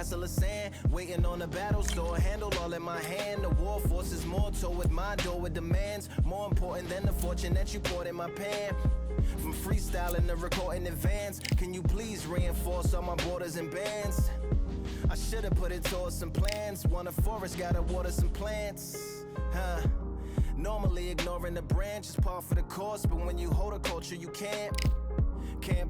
castle of sand, waiting on the battle store, handle all in my hand. The war forces more toward my door with demands, more important than the fortune that you poured in my pan. From freestyling to recording advance, can you please reinforce all my borders and bands? I should've put it towards some plans. Want a forest, gotta water some plants. Normally ignoring the branch is par for the course, but when you hold a culture you can't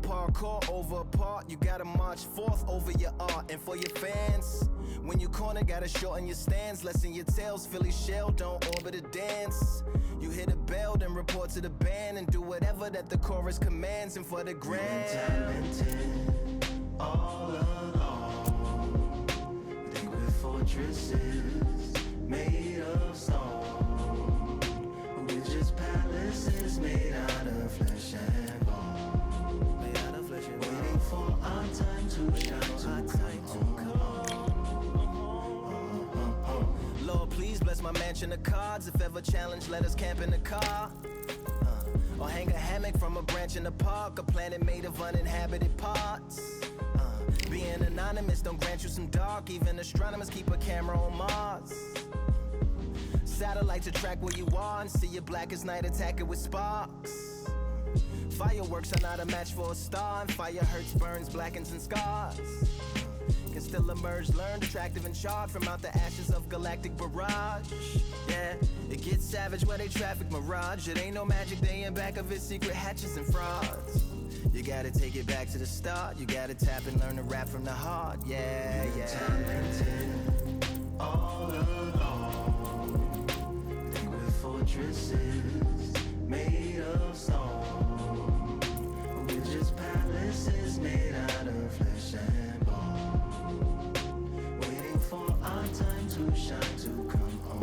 parkour over a part. You gotta march forth over your art. And for your fans, when you corner, gotta shorten your stance. Lessen your tails, Philly shell, don't orbit a dance. You hit a bell, then report to the band, and do whatever that the chorus commands. And for the grand, talented all along. Think we're fortresses made of stone, but we're just palaces made out of flesh and bone. Waiting for our time to shine, Lord, please bless my mansion of cards. If ever challenged, let us camp in the car. Or hang a hammock from a branch in the park. A planet made of uninhabited parts. Being anonymous don't grant you some dark. Even astronomers keep a camera on Mars. Satellite to track where you are and see your black as night, attack it with sparks. Fireworks are not a match for a star, and fire hurts, burns, blackens, and scars. Can still emerge, learned, attractive, and charred from out the ashes of galactic barrage. Yeah, it gets savage where they traffic mirage. It ain't no magic day in back of its secret hatches and frauds. You gotta take it back to the start. You gotta tap and learn to rap from the heart. Yeah, yeah. Talented all along. Think we're fortresses made of stone, but we're just palaces made out of flesh and bone. Waiting for our time to shine, to come on.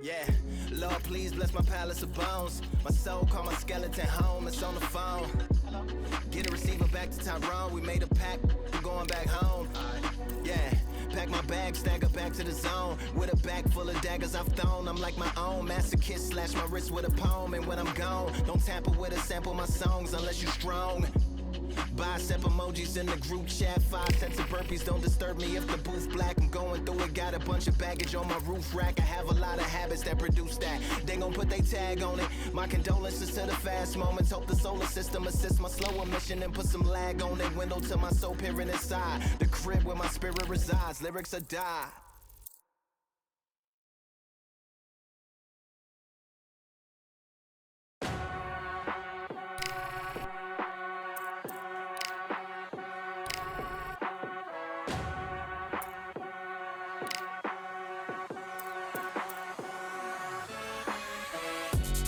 Yeah, Lord, please bless my palace of bones. My soul call my skeleton home, it's on the phone. Get a receiver back to Tyrone. We made a pact, we're going back home. Yeah, pack my bag, stagger back to the zone. With a bag full of daggers I've thrown. I'm like my own masochist, slash my wrist with a poem. And when I'm gone, don't tamper with or sample my songs unless you strong. Bicep emojis in the group chat. 5 sets of burpees, don't disturb me if the booth black. I'm going through it, got a bunch of baggage on my roof rack. I have a lot of habits that produce that. They gon' put they tag on it. My condolences to the fast moments. Hope the solar system assists my slower mission and put some lag on it. Window to my soul peering inside the crib where my spirit resides. Lyrics are die.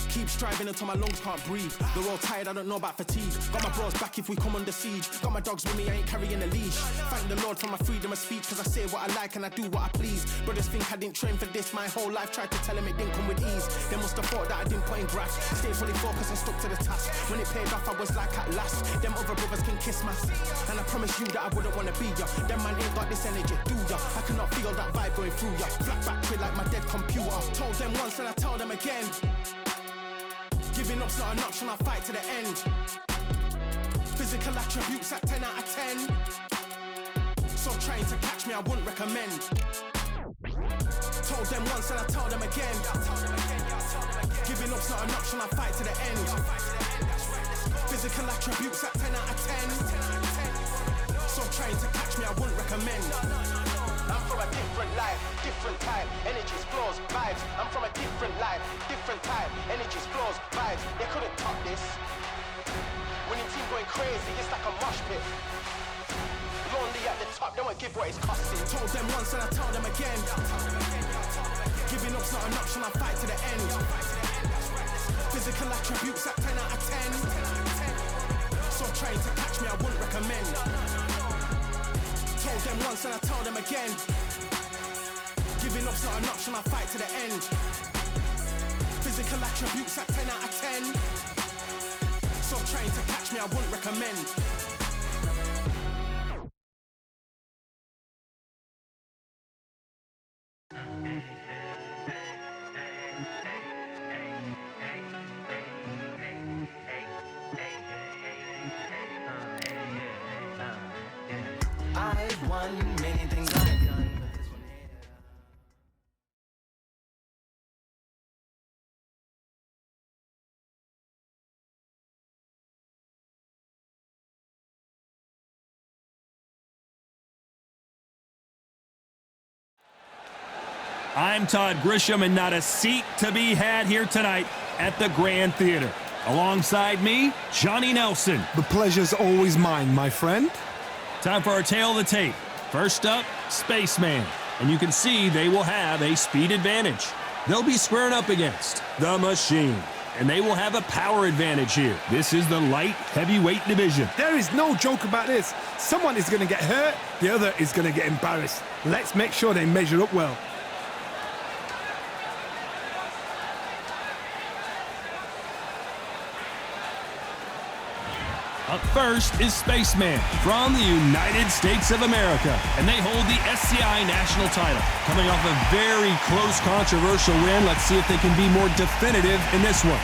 Keep striving until my lungs can't breathe. They're all tired, I don't know about fatigue. Got my bros back if we come under siege. Got my dogs with me, I ain't carrying a leash. Thank the Lord for my freedom of speech, cause I say what I like and I do what I please. Brothers think I didn't train for this my whole life. Tried to tell them it didn't come with ease. They must have thought that I didn't put in graft. Stayed fully focused and stuck to the task. When it paid off, I was like at last. Them other brothers can kiss my ass. And I promise you that I wouldn't wanna be ya. Them man ain't got this energy, do ya? I cannot feel that vibe going through ya. Flat battery like my dead computer. Told them once and I tell them again. Giving up's not an option, I'll fight to the end. Physical attributes at 10 out of 10. So trying to catch me, I wouldn't recommend. Told them once and I tell them again. Giving up's not an option, I'll fight to the end. Physical attributes at 10 out of 10. So trying to catch me, I wouldn't recommend. I'm from a different life, different time, energies, flows, vibes. I'm from a different life, different time, energies, flows, vibes. They couldn't top this. Winning team going crazy, it's like a mosh pit. Lonely at the top, they won't give what it's costing. Told them once and I tell them again. Giving up's not an option, I'll fight to the end. Physical attributes at 10 out of 10. So trying to catch me, I wouldn't recommend. Told them once and I tell them again. Giving up's not an option, I'll fight to the end. Physical attributes at 10 out of 10. So trying to catch me, I wouldn't recommend. done many things I've done, but this one here. I'm Todd Grisham, and not a seat to be had here tonight at the Grand Theater. Alongside me, Johnny Nelson. The pleasure's always mine, my friend. Time for our tail of the tape. First up, Spaceman. And you can see they will have a speed advantage. They'll be squaring up against the Machine. And they will have a power advantage here. This is the light heavyweight division. There is no joke about this. Someone is going to get hurt, the other is going to get embarrassed. Let's make sure they measure up well. Up first is Spaceman from the United States of America, and they hold the SCI national title. Coming off a very close, controversial win, let's see if they can be more definitive in this one.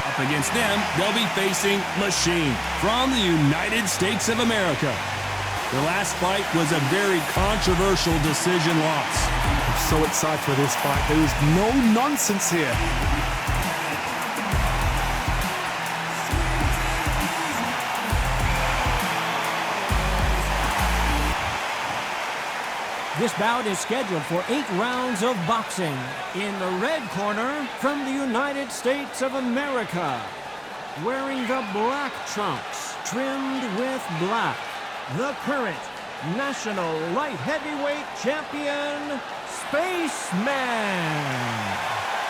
Up against them, they'll be facing Machine from the United States of America. Their last fight was a very controversial decision loss. I'm so excited for this fight. There is no nonsense here. This bout is scheduled for 8 rounds of boxing. In the red corner, from the United States of America, wearing the black trunks, trimmed with black, the current national light heavyweight champion, Spaceman.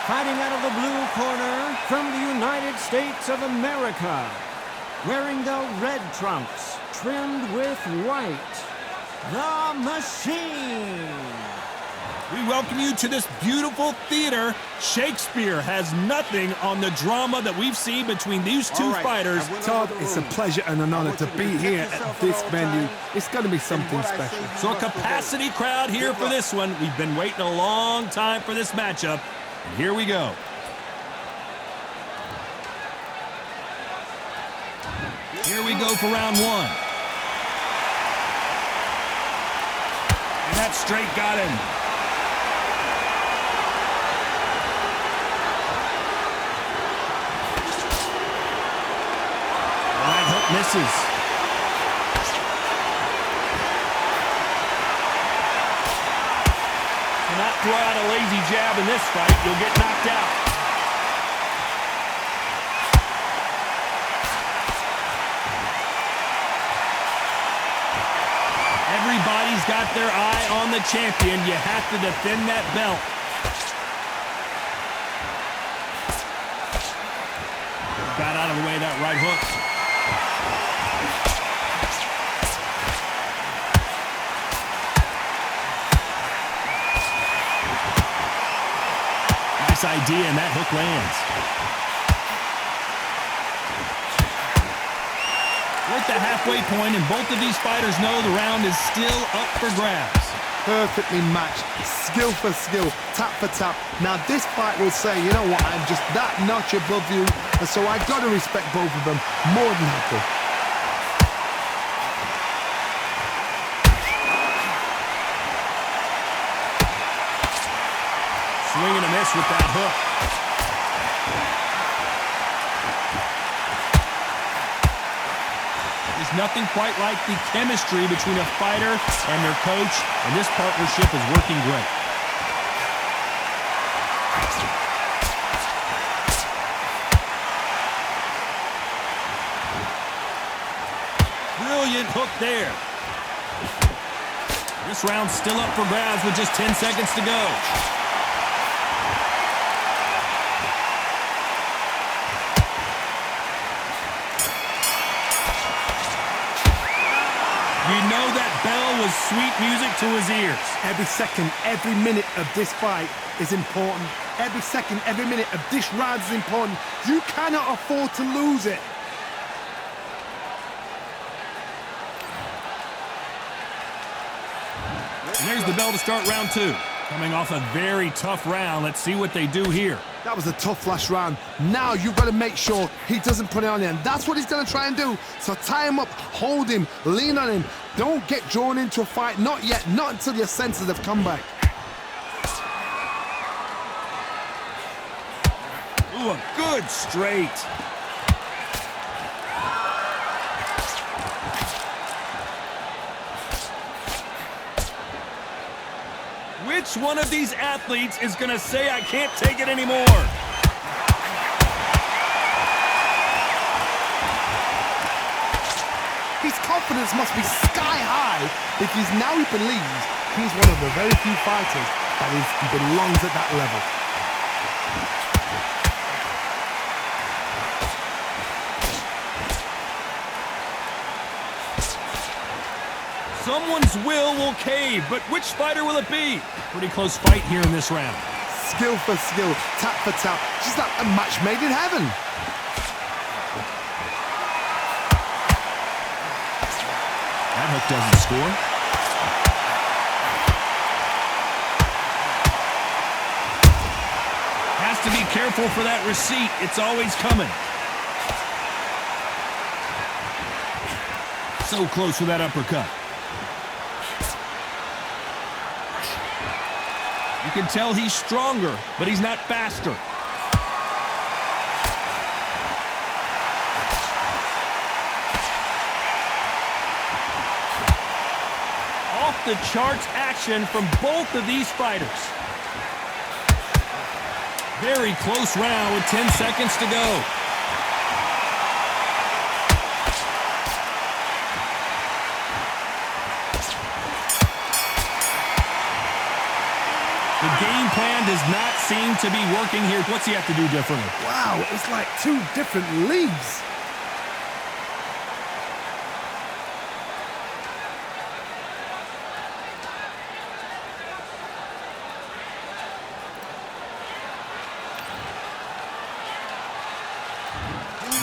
Fighting out of the blue corner, from the United States of America, wearing the red trunks, trimmed with white, the Machine. We welcome you to this beautiful theater. Shakespeare has nothing on the drama that we've seen between these two fighters. Todd, it's a pleasure and an honor to be here at this venue. It's going to be something special. So a capacity crowd here for this one. We've been waiting a long time for this matchup. And here we go. Here we go for round one. And that straight got him. Right hook misses. Do not throw out a lazy jab in this fight. You'll get knocked out. Everybody's got their eye on the champion. You have to defend that belt. Got out of the way of that right hook. Nice idea, and that hook lands. We're at the halfway point, and both of these fighters know the round is still up for grabs. Perfectly matched, skill for skill, tap for tap. Now this fight will say, you know what, I'm just that notch above you, and so I got to respect both of them more than happy. Swing and a miss with that hook. There's nothing quite like the chemistry between a fighter and their coach, and this partnership is working great. Brilliant hook there. This round's still up for grabs with just 10 seconds to go. You know that bell was sweet music to his ears. Every second, every minute of this fight is important. Every second, every minute of this round is important. You cannot afford to lose it. And there's the bell to start round two. Coming off a very tough round, let's see what they do here. That was a tough last round. Now you've got to make sure he doesn't put it on you, and that's what he's going to try and do. So tie him up, hold him, lean on him. Don't get drawn into a fight, not yet, not until your senses have come back. Ooh, a good straight. Which one of these athletes is going to say, I can't take it anymore? His confidence must be sky high because now he believes he's one of the very few fighters that belongs at that level. Someone's will cave, but which fighter will it be? Pretty close fight here in this round. Skill for skill, tap for tap, just like a match made in heaven. That hook doesn't score. Has to be careful for that receipt. It's always coming. So close with that uppercut. You can tell he's stronger, but he's not faster. Off the charts action from both of these fighters. Very close round with 10 seconds to go. The game plan does not seem to be working here. What's he have to do differently? Wow, it's like two different leagues.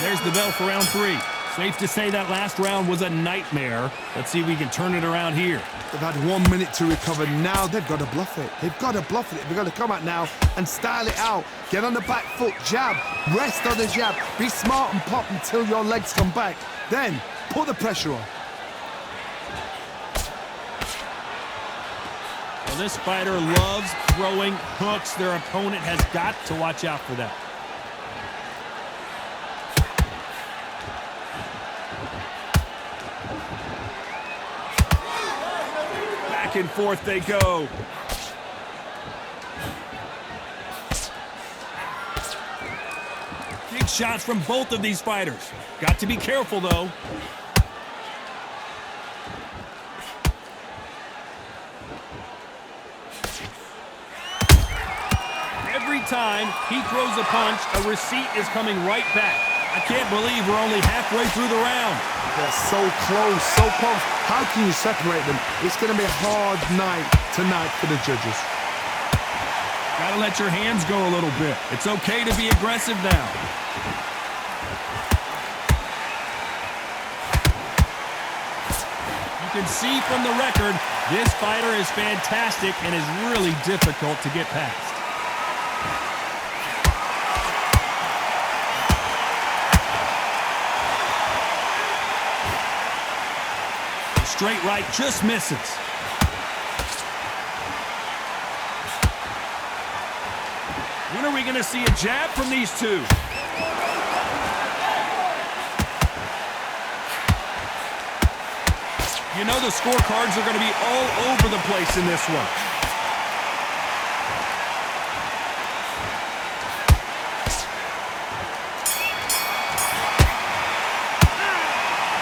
There's the bell for round 3. Safe to say that last round was a nightmare. Let's see if we can turn it around here. They've had 1 minute to recover. Now they've got to bluff it. They've got to bluff it. They've got to come out now and style it out. Get on the back foot, jab, rest on the jab. Be smart and pop until your legs come back. Then put the pressure on. Well, this fighter loves throwing hooks. Their opponent has got to watch out for that. Back and forth they go. Big shots from both of these fighters. Got to be careful, though. Every time he throws a punch, a receipt is coming right back. I can't believe we're only halfway through the round. They're so close, so close. How can you separate them? It's going to be a hard night tonight for the judges. Gotta let your hands go a little bit. It's okay to be aggressive now. You can see from the record, this fighter is fantastic and is really difficult to get past. Straight right just misses. When are we going to see a jab from these two? You know the scorecards are going to be all over the place in this one.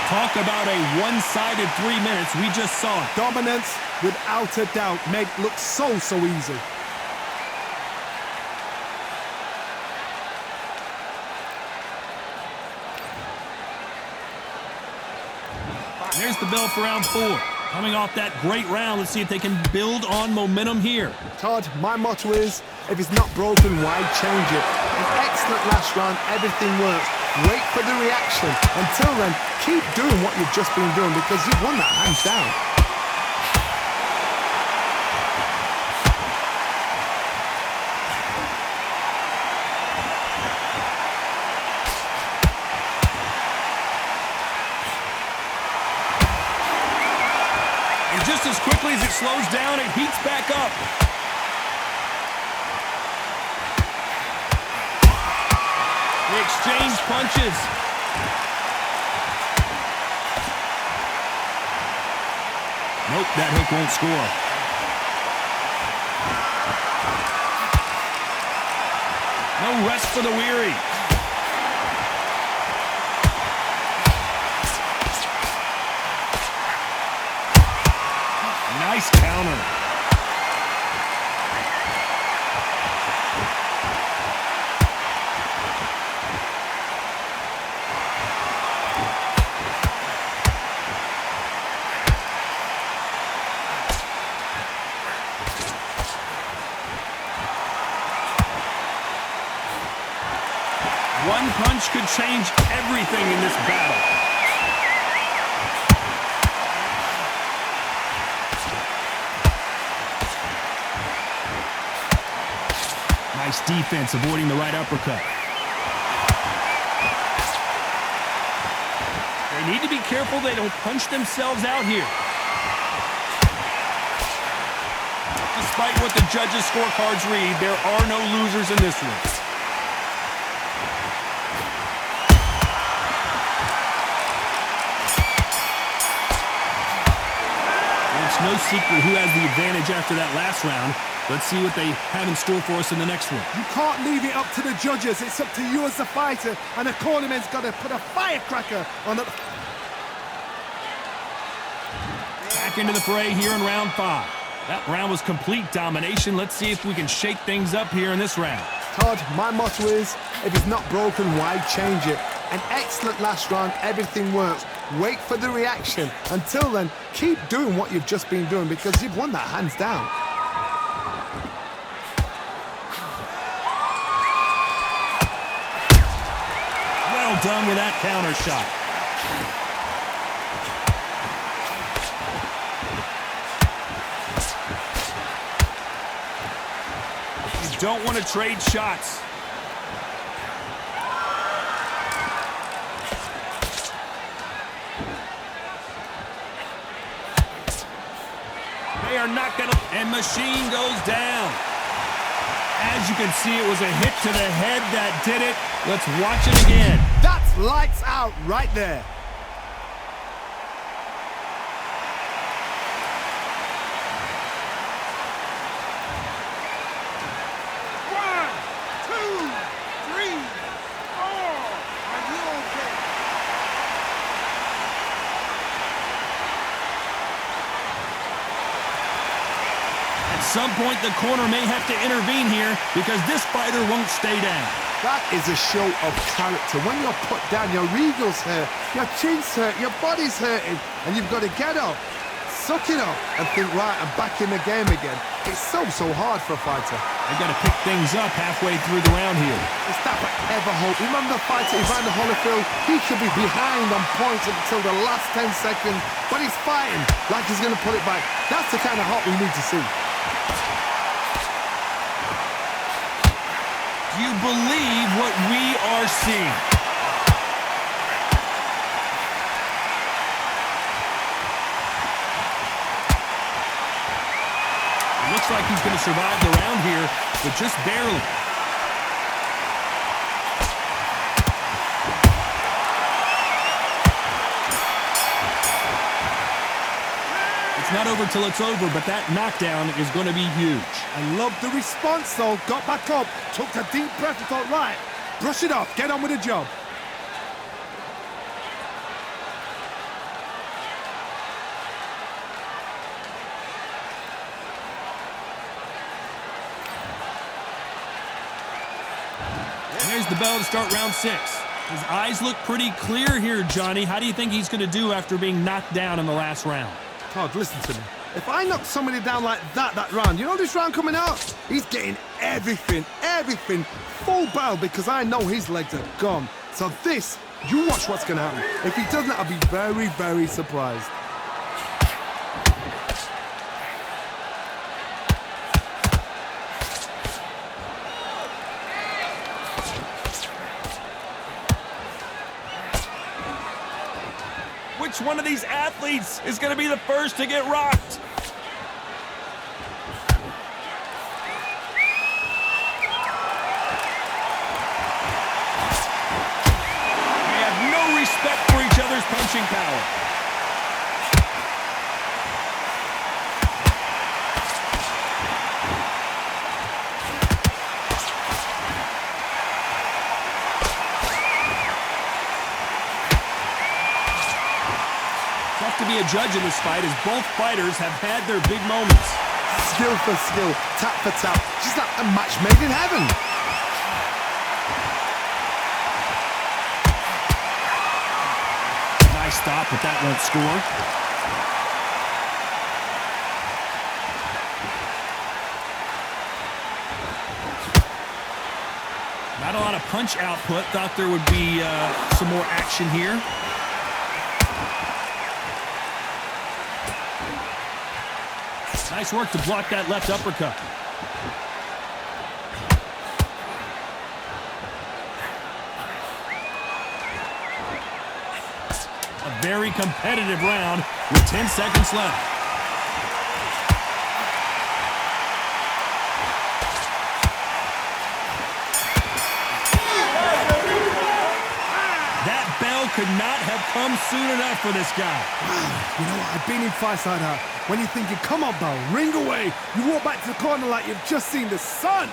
Talk about a one-sided 3 minutes. We just saw it. Dominance, without a doubt, made it look so easy. There's the bell for round 4. Coming off that great round, let's see if they can build on momentum here. Todd, my motto is, if it's not broken, why change it? An excellent last round, everything works. Wait for the reaction. Until then, keep doing what you've just been doing because you've won that hands down. just as quickly as it slows down, it heats back up. They exchange punches. Nope, that hook won't score. No rest for the weary. Nice counter. One punch could change everything in this battle. Nice defense, avoiding the right uppercut. They need to be careful they don't punch themselves out here. Despite what the judges' scorecards read, there are no losers in this one. It's no secret who has the advantage after that last round. Let's see what they have in store for us in the next one. You can't leave it up to the judges. It's up to you as the fighter, and the cornerman's got to put a firecracker on it. Back into the fray here in round 5. That round was complete domination. Let's see if we can shake things up here in this round. Todd, my motto is, if it's not broken, why change it? An excellent last round, everything works. Wait for the reaction. Until then, keep doing what you've just been doing because you've won that hands down. Well done with that counter shot. You don't want to trade shots. They are not going to... And Machine goes down. As you can see, it was a hit to the head that did it. Let's watch it again. That's lights out right there. At some point, the corner may have to intervene here because this fighter won't stay down. That is a show of character. When you're put down, your egos hurt, your chin's hurt, your body's hurting, and you've got to get up, suck it up, and think, right, I'm back in the game again. It's so hard for a fighter. They've got to pick things up halfway through the round here. Is that ever hope? Remember the fighter Evander Holyfield? He could be behind on points until the last 10 seconds, but he's fighting like he's going to put it back. That's the kind of hope we need to see. Do you believe what we are seeing? It looks like he's going to survive the round here, but just barely. It's not over till it's over, but that knockdown is going to be huge. I love the response, though. Got back up, took a deep breath and thought, right, brush it off, get on with the job. There's the bell to start round 6. His eyes look pretty clear here, Johnny. How do you think he's going to do after being knocked down in the last round? Todd, listen to me. If I knock somebody down like that round, you know this round coming out? He's getting everything, full barrel because I know his legs are gone. So this, you watch what's going to happen. If he doesn't, I'll be very, very surprised. Which Which one of these athletes is going to be the first to get rocked? They have no respect for each other's punching power. To be a judge in this fight as both fighters have had their big moments. Skill for skill, tap for tap, just like a match made in heaven. Nice stop, but that won't score. Not a lot of punch output. Thought there would be some more action here. Nice work to block that left uppercut. A very competitive round with 10 seconds left. That bell could not have come soon enough for this guy. You know what? I've been in fights like that. When you're thinking, come on, Bell, ring away. You walk back to the corner like you've just seen the sun.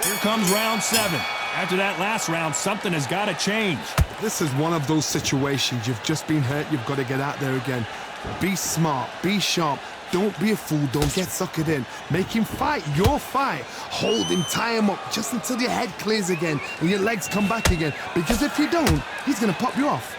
Here comes round 7. After that last round, something has got to change. This is one of those situations. You've just been hurt. You've got to get out there again. Be smart. Be sharp. Don't be a fool. Don't get suckered in. Make him fight your fight. Hold him, tie him up just until your head clears again and your legs come back again. Because if you don't, he's going to pop you off.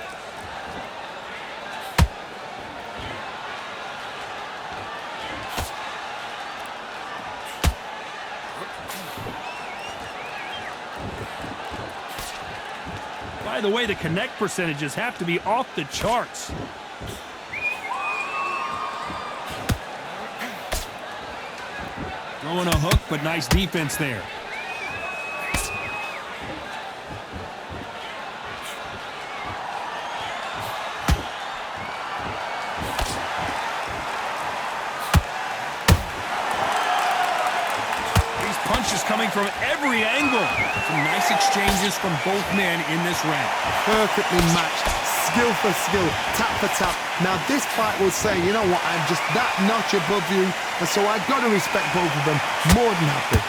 By the way, the connect percentages have to be off the charts. Throwing a hook, but nice defense there. These punches coming from every angle. Some nice exchanges from both men in this round. Perfectly matched. Skill for skill, tap for tap. Now this fight will say, you know what, I'm just that notch above you, and so I've got to respect both of them more than happy.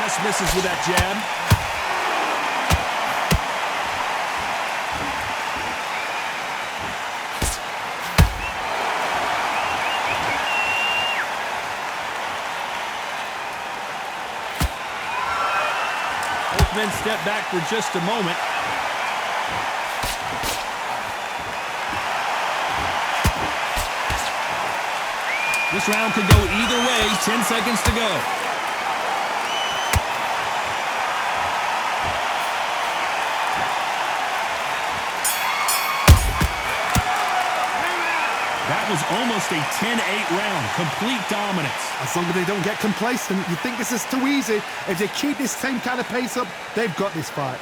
Just misses with that jab. Men step back for just a moment. This round could go either way. 10 seconds to go. That was almost a 10-8 round. Complete dominance. As long as they don't get complacent, you think this is too easy. If they keep this same kind of pace up, they've got this fight.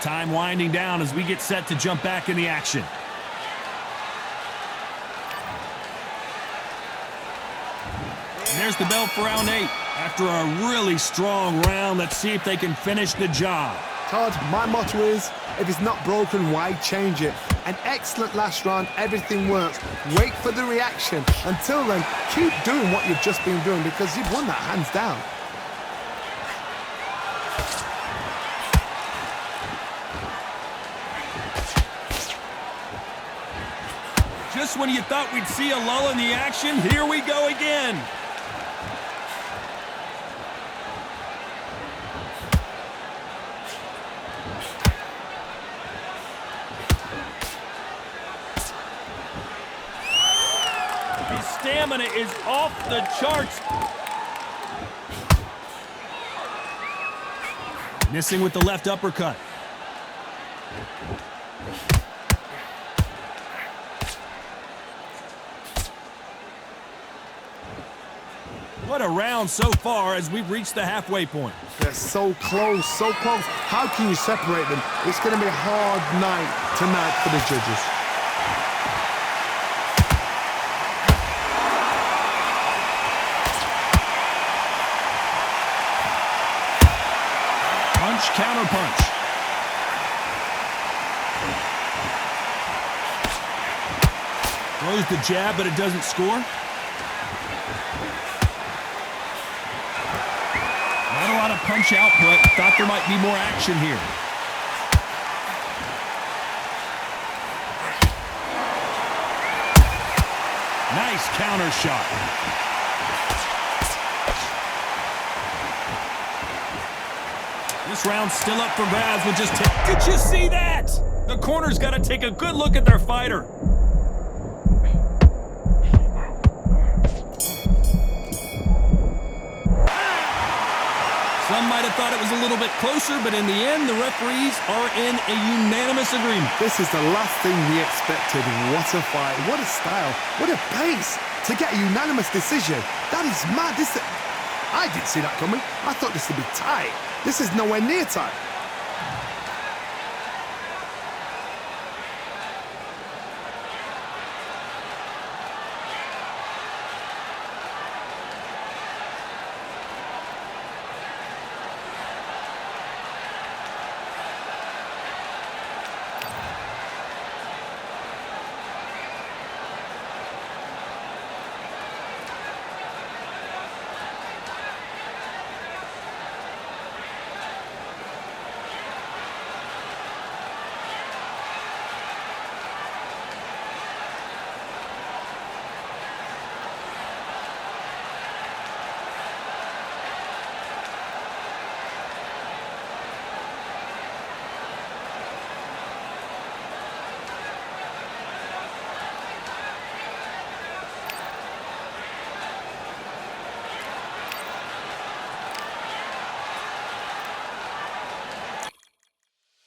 Time winding down as we get set to jump back in the action. And there's the bell for round 8. After a really strong round, let's see if they can finish the job. Todd, my motto is, if it's not broken, why change it? An excellent last round, everything works. Wait for the reaction. Until then, keep doing what you've just been doing because you've won that hands down. Just when you thought we'd see a lull in the action, here we go again. His stamina is off the charts. Missing with the left uppercut. What a round so far as we've reached the halfway point. They're so close, so close. How can you separate them? It's going to be a hard night tonight for the judges. Punch, counter punch. Throws the jab, but it doesn't score. Not a lot of punch output. Thought there might be more action here. Nice counter shot. This round's still up for grabs with just 10. Did you see that? The corner's got to take a good look at their fighter. Some might have thought it was a little bit closer, but in the end, the referees are in a unanimous agreement. This is the last thing we expected. What a fight, what a style, what a pace to get a unanimous decision. That is mad. I didn't see that coming. I thought this would be tight. This is nowhere near tight.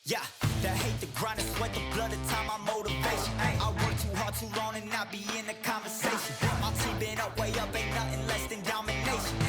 Yeah, the hate, the grind, the sweat, the blood, the time, my motivation. I work too hard, too long, and not be in the conversation. My team been up, way up, ain't nothing less than domination.